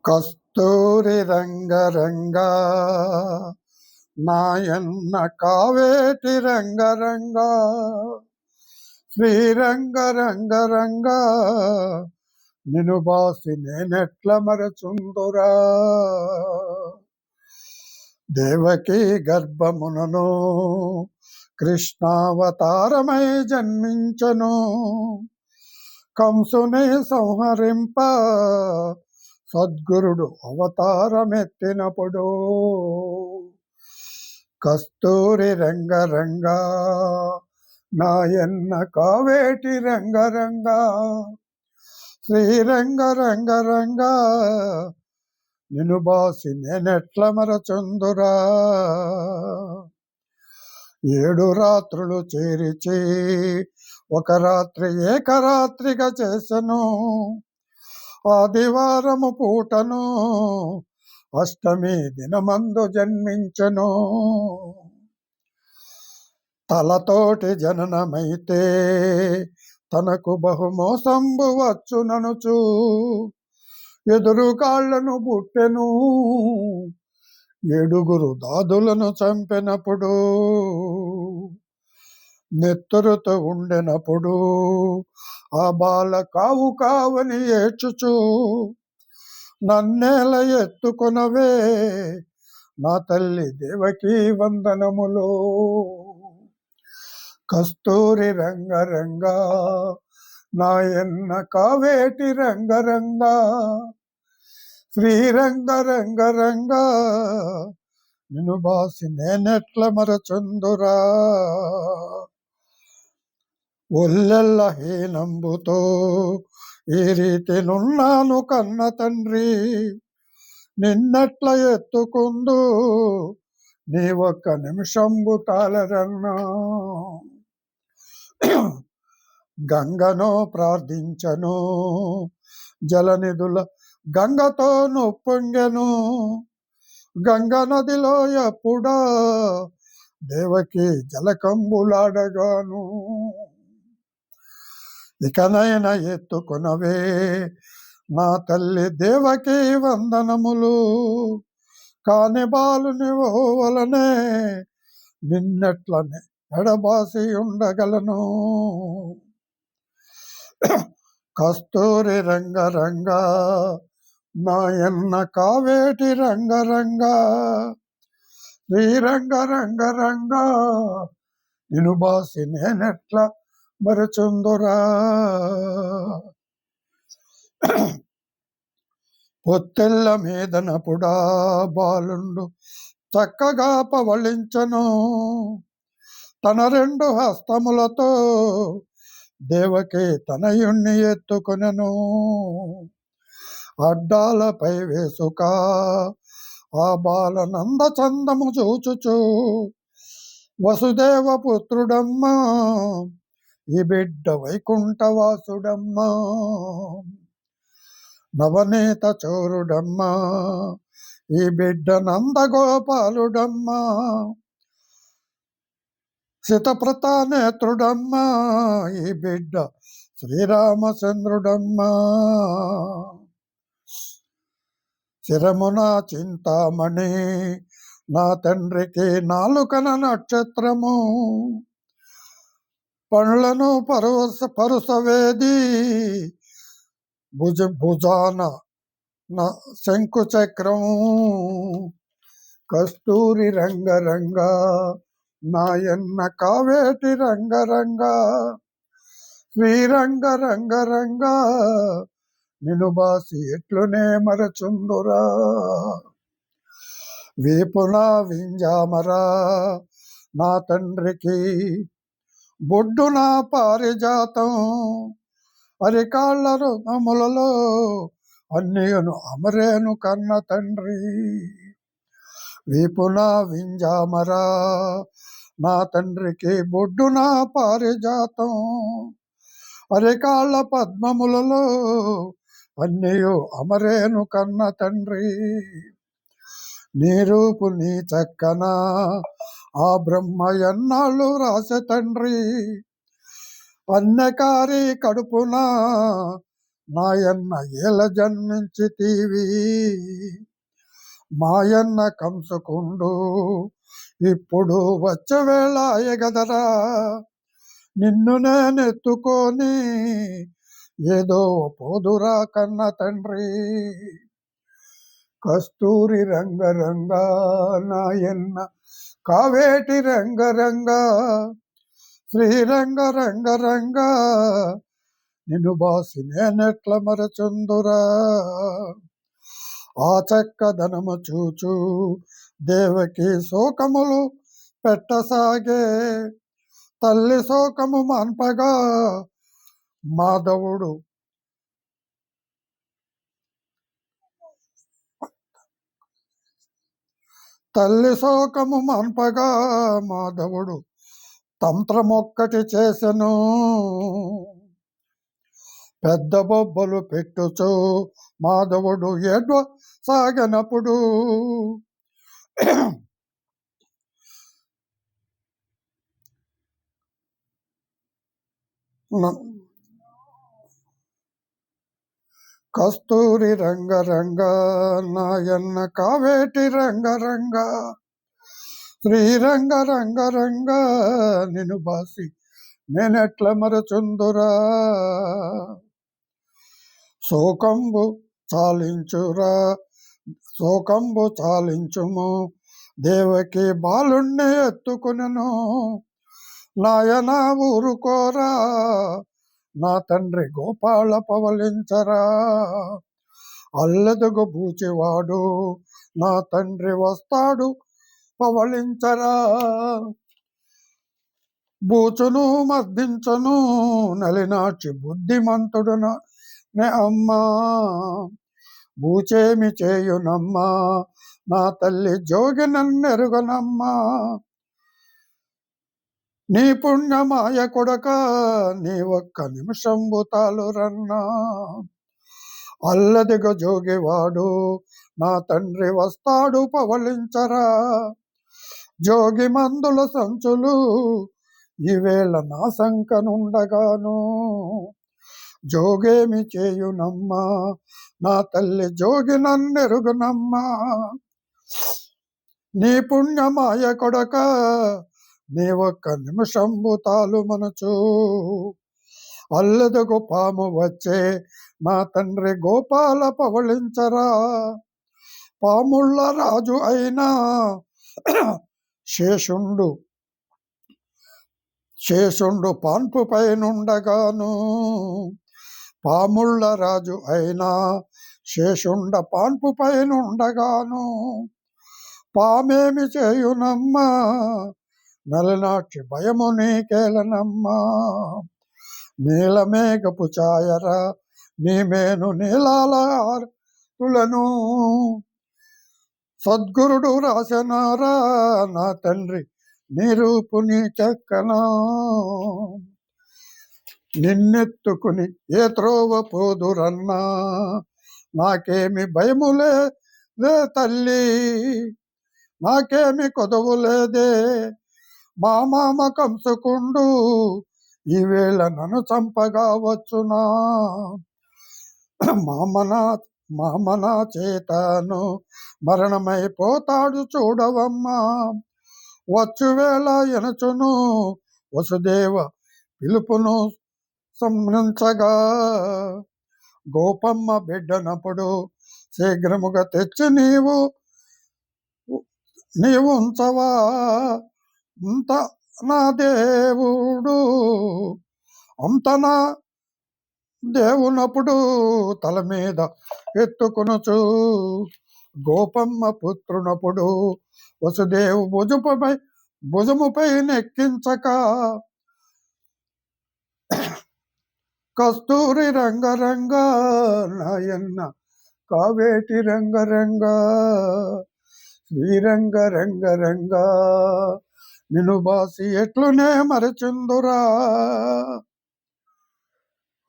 కస్తూరి రంగరంగా నాయన్న కావేటి రంగరంగా శ్రీరంగ రంగరంగా నిను బాసి నేనెట్ల మరచుందురా. దేవకీ గర్భమునను కృష్ణావతారమై జన్మించను, కంసుని సంహరింప సద్గురుడు అవతారమెత్తినప్పుడు. కస్తూరి రంగరంగా నాయన్న కావేటి రంగరంగా శ్రీరంగ రంగరంగా నిను బాసి నేనెట్ల మరచుందురా. 7 రాత్రులు చేరిచి ఒక రాత్రి ఏకరాత్రిగా చేసెను, ఆదివారము పూటను అష్టమి దినమందు జన్మించెను. తలతోటి జననమైతే తనకు బహుమోసంబు వచ్చుననుచు ఎదురు కాళ్లను పుట్టెను, 7 దాదులను చంపినప్పుడు. నెత్తురుతో ఉండెనప్పుడు ఆ బాల కావు కావని ఏడ్చుచు నన్నేల ఎత్తుకొనవే నా తల్లి దేవకీ వందనములు. కస్తూరి రంగరంగా నాయన్న కావేటి రంగరంగా శ్రీరంగ రంగరంగా నిను బాసి నేనెట్ల మరచుందురా. ఒల్లెల్ల హీనంబుతో ఈ రీతి నున్నాను కన్న తండ్రి, నిన్నెట్ల ఎత్తుకుందు నీ ఒక్క నిమిషంబు తాళరన్నా. గంగను ప్రార్థించను జలనిధుల గంగతో నొప్పొంగెను, గంగ నదిలో ఎప్పుడా దేవకి జలకంబులాడగాను. ఇకనైనా ఎత్తుకొనవే నా తల్లి దేవకీ వందనములు, కాని బాలుని వలనే నిన్నెట్లనే ఎడబాసి ఉండగలను. కస్తూరి రంగరంగా నాయన్న కావేటి రంగరంగా శ్రీరంగ రంగరంగా నిను బాసి నేనెట్ల మరచుందురా. పొత్తెల్ల మీదనపుడా బాలుండు చక్కగా పవళించను, తన 2 హస్తములతో దేవకి తనయుణ్ణి ఎత్తుకొనెను. అడ్డాలపై వేసుక ఆ బాల నంద చందము చూచుచు వసుదేవ పుత్రుడమ్మా ఈ బిడ్డ వైకుంఠవాసుడమ్మా, నవనీత చోరుడమ్మా ఈ బిడ్డ నందగోపాలుడమ్మా, శతప్రతా నేత్రుడమ్మా ఈ బిడ్డ శ్రీరామచంద్రుడమ్మా, శిరమున చింతామణి నా తండ్రికి నాలుకన నక్షత్రము, పనులను పరుసవేది భుజాన శంకు చక్రము. కస్తూరి రంగరంగా నాయన్న కావేటి రంగరంగా శ్రీరంగ రంగరంగా నిను బాసి ఎట్లునే మరచుందురా. వీపున వింజామరా నా తండ్రికి బొడ్డున పారిజాతం, అరికాళ్ళ రుణములలో అన్నియును అమరేను కన్న తండ్రి. వీపున వింజామరా నా తండ్రికి బొడ్డున పారిజాతం, అరికాళ్ళ పద్మములలో అన్నియు అమరేను కన్న తండ్రి. నీ రూపు నీ చక్కన ఆ బ్రహ్మ ఎన్నాళ్ళు రాసె తండ్రి, అన్నకారి కడుపున నాయన్న ఏల జన్మించితివి, మాయన్న కంసుకుండు ఇప్పుడు వచ్చవేళ ఎగదరా, నిన్ను నేనెత్తుకొని ఏదో పోదురా కన్న తండ్రి. కస్తూరి రంగరంగ నాయన్న కావేటి రంగరంగ, శ్రీరంగ రంగరంగ నిన్ను బాసి నేనెట్ల మరచుందురా. ఆ చక్కదనము చూచు దేవకి శోకములు పెట్టసాగే, తల్లి శోకము మాన్పగా మాధవుడు తల్లి శోకము మాన్పగా మాధవుడు తంత్రమొక్కటి చేసెను, పెద్ద బొబ్బలు పెట్టుచు మాధవుడు ఏడ్వ సాగనప్పుడు, కస్తూరి రంగరంగ నాయన్న కావేటి రంగరంగ, శ్రీరంగ రంగరంగ నిన్ను బాసి నేనెట్ల మరచుందురా. శోకంబు చాలించురా, శోకంబు చాలించుము దేవకి బాలుణ్ణి ఎత్తుకునెను, నాయన ఊరుకోరా నా తండ్రి గోపాల పవలించరా. అల్లెదుగు బూచివాడు నా తండ్రి వస్తాడు పవలించరా, బూచును మర్దించను నలినాచి బుద్ధిమంతుడున నే అమ్మా, బూచేమి చేయునమ్మా నా తల్లి జోగి నన్నెరుగనమ్మా. నీ పుణ్యమాయ కొడక నీ ఒక్క నిమిషంబు తాలురన్నా, అల్లదిగ జోగివాడు నా తండ్రి వస్తాడు పవలించరా. జోగి మందుల సంచులు ఈవేళ నా సంకనుండగాను, జోగేమి చేయునమ్మా నా తల్లి జోగి నన్నెరుగునమ్మా. నీ పుణ్యమాయ కొడక నీ ఒక్క నిమిషంబు తాలు మనచు, అల్లెదుగు పాము వచ్చే నా తండ్రి గోపాల పవళించరా. పాముళ్ళ రాజు అయినా శేషుండు పాన్పు పైనుండగాను, పాముళ్ళ రాజు అయినా శేషుండ పాన్పు పైనుండగాను, పామేమి చేయునమ్మా నలనాక్షి భయము నీకేలనమ్మా. నీలమేఘపు ఛాయరా నీమేను నీలాలను, సద్గురుడు రాసనారా నా తండ్రి నీ రూపు నీ చెక్కనా. నిన్నెత్తుకుని ఏ త్రోవ పోదురన్నా నాకేమి భయములే తల్లి, నాకేమి కొదవులేదే. మా మామ కంసుకుండు ఈవేళ నన్ను చంపగా వచ్చునా, మామన చేతను మరణమైపోతాడు చూడవమ్మా. వచ్చువేళ ఎనచును వసుదేవ పిలుపును సంహరించగా, గోపమ్మ బిడ్డనప్పుడు శీఘ్రముగా తెచ్చి నీవు ఉంచవా. అంత నా దేవుడు అంత నా దేవునప్పుడు తల మీద ఎత్తుకొనుచు, గోపమ్మ పుత్రునప్పుడు వసుదేవు భుజముపై నెక్కించక, కస్తూరి రంగరంగ నాయన్న కావేటి రంగరంగ, శ్రీరంగ రంగరంగ నిన్ను బాసి ఎట్లునే మరచుందురా.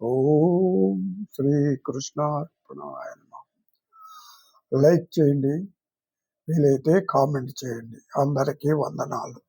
ఓం శ్రీకృష్ణార్పణాయ నమః. లైక్ చేయండి, వీలైతే కామెంట్ చేయండి. అందరికీ వందనాలు.